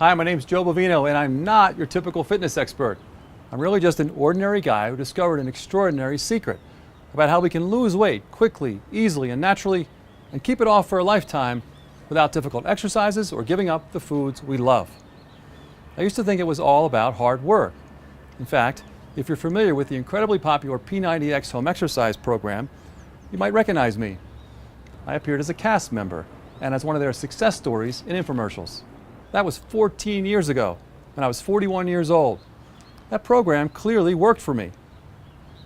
Hi, my name's Joe Bovino, and I'm not your typical fitness expert. I'm really just an ordinary guy who discovered an extraordinary secret about how we can lose weight quickly, easily, and naturally, and keep it off for a lifetime without difficult exercises or giving up the foods we love. I used to think it was all about hard work. In fact, if you're familiar with the incredibly popular P90X home exercise program, you might recognize me. I appeared as a cast member and as one of their success stories in infomercials. That was 14 years ago, when I was 41 years old. That program clearly worked for me,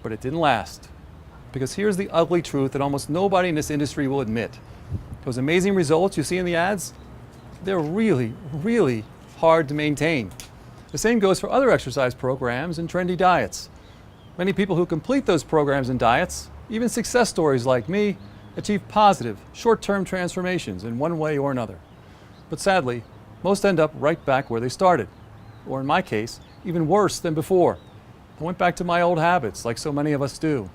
but it didn't last. Because here's the ugly truth that almost nobody in this industry will admit. Those amazing results you see in the ads, they're really, really hard to maintain. The same goes for other exercise programs and trendy diets. Many people who complete those programs and diets, even success stories like me, achieve positive, short-term transformations in one way or another. But sadly, most end up right back where they started, or in my case, even worse than before. I went back to my old habits, like so many of us do.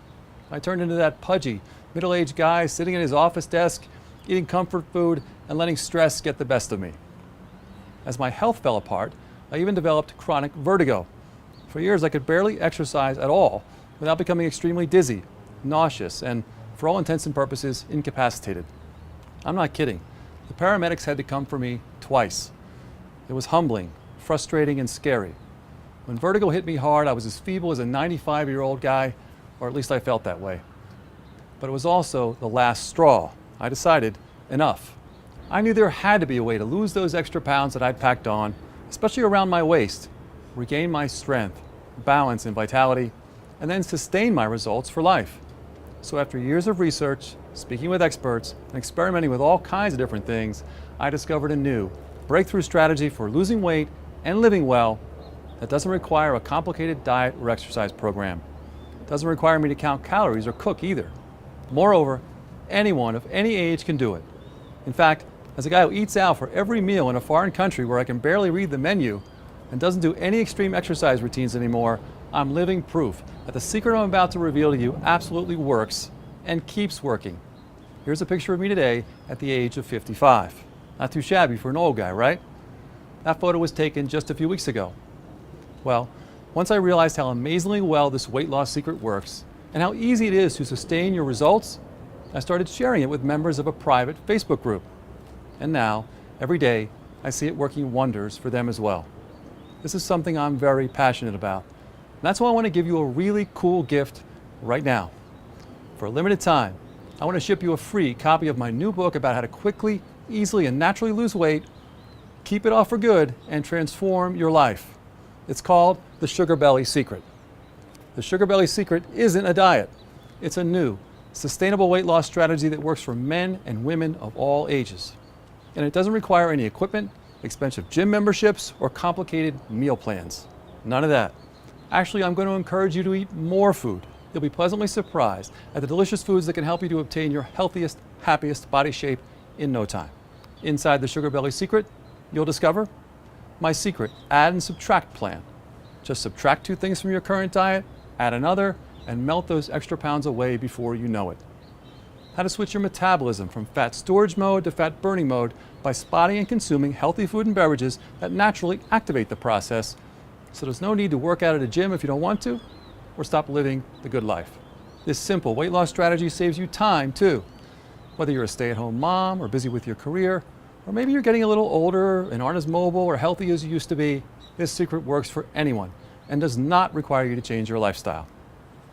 I turned into that pudgy, middle-aged guy sitting at his office desk, eating comfort food, and letting stress get the best of me. As my health fell apart, I even developed chronic vertigo. For years, I could barely exercise at all without becoming extremely dizzy, nauseous, and, for all intents and purposes, incapacitated. I'm not kidding. The paramedics had to come for me twice. It was humbling, frustrating, and scary. When vertigo hit me hard, I was as feeble as a 95-year-old guy, or at least I felt that way. But it was also the last straw. I decided, enough. I knew there had to be a way to lose those extra pounds that I'd packed on, especially around my waist, regain my strength, balance, and vitality, and then sustain my results for life. So after years of research, speaking with experts, and experimenting with all kinds of different things, I discovered a new, breakthrough strategy for losing weight and living well that doesn't require a complicated diet or exercise program. It doesn't require me to count calories or cook either. Moreover, anyone of any age can do it. In fact, as a guy who eats out for every meal in a foreign country where I can barely read the menu and doesn't do any extreme exercise routines anymore, I'm living proof that the secret I'm about to reveal to you absolutely works and keeps working. Here's a picture of me today at the age of 55. Not too shabby for an old guy, right? That photo was taken just a few weeks ago. Well, once I realized how amazingly well this weight loss secret works and how easy it is to sustain your results, I started sharing it with members of a private Facebook group. And now, every day, I see it working wonders for them as well. This is something I'm very passionate about. And that's why I want to give you a really cool gift right now. For a limited time, I want to ship you a free copy of my new book about how to quickly, easily, and naturally lose weight, keep it off for good, and transform your life. It's called The Sugar Belly Secret. The Sugar Belly Secret isn't a diet. It's a new, sustainable weight loss strategy that works for men and women of all ages. And it doesn't require any equipment, expensive gym memberships, or complicated meal plans. None of that. Actually, I'm going to encourage you to eat more food. You'll be pleasantly surprised at the delicious foods that can help you to obtain your healthiest, happiest body shape in no time. Inside the Sugar Belly Secret, you'll discover my secret add and subtract plan. Just subtract 2 things from your current diet, add another, and melt those extra pounds away before you know it. How to switch your metabolism from fat storage mode to fat burning mode by spotting and consuming healthy food and beverages that naturally activate the process, so there's no need to work out at a gym if you don't want to, or stop living the good life. This simple weight loss strategy saves you time too. Whether you're a stay-at-home mom or busy with your career, or maybe you're getting a little older and aren't as mobile or healthy as you used to be, this secret works for anyone and does not require you to change your lifestyle.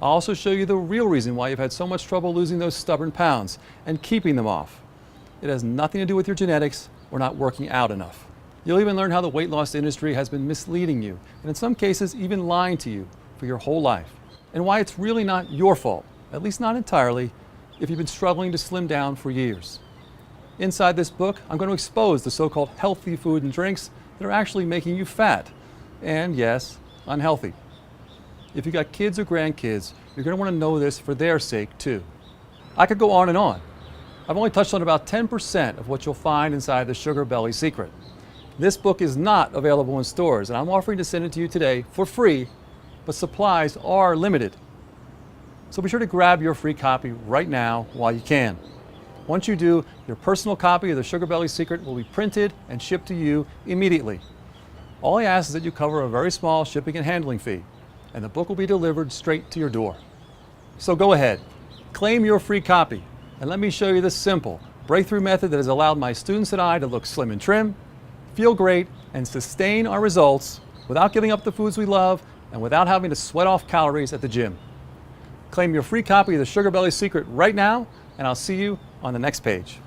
I'll also show you the real reason why you've had so much trouble losing those stubborn pounds and keeping them off. It has nothing to do with your genetics or not working out enough. You'll even learn how the weight loss industry has been misleading you, and in some cases even lying to you for your whole life, and why it's really not your fault, at least not entirely, if you've been struggling to slim down for years. Inside this book, I'm going to expose the so-called healthy food and drinks that are actually making you fat, and yes, unhealthy. If you've got kids or grandkids, you're going to want to know this for their sake too. I could go on and on. I've only touched on about 10% of what you'll find inside the Sugar Belly Secret. This book is not available in stores, and I'm offering to send it to you today for free, but supplies are limited. So be sure to grab your free copy right now while you can. Once you do, your personal copy of the Sugar Belly Secret will be printed and shipped to you immediately. All I ask is that you cover a very small shipping and handling fee, and the book will be delivered straight to your door. So go ahead, claim your free copy, and let me show you this simple breakthrough method that has allowed my students and I to look slim and trim, feel great, and sustain our results without giving up the foods we love and without having to sweat off calories at the gym. Claim your free copy of The Sugar Belly Secret right now, and I'll see you on the next page.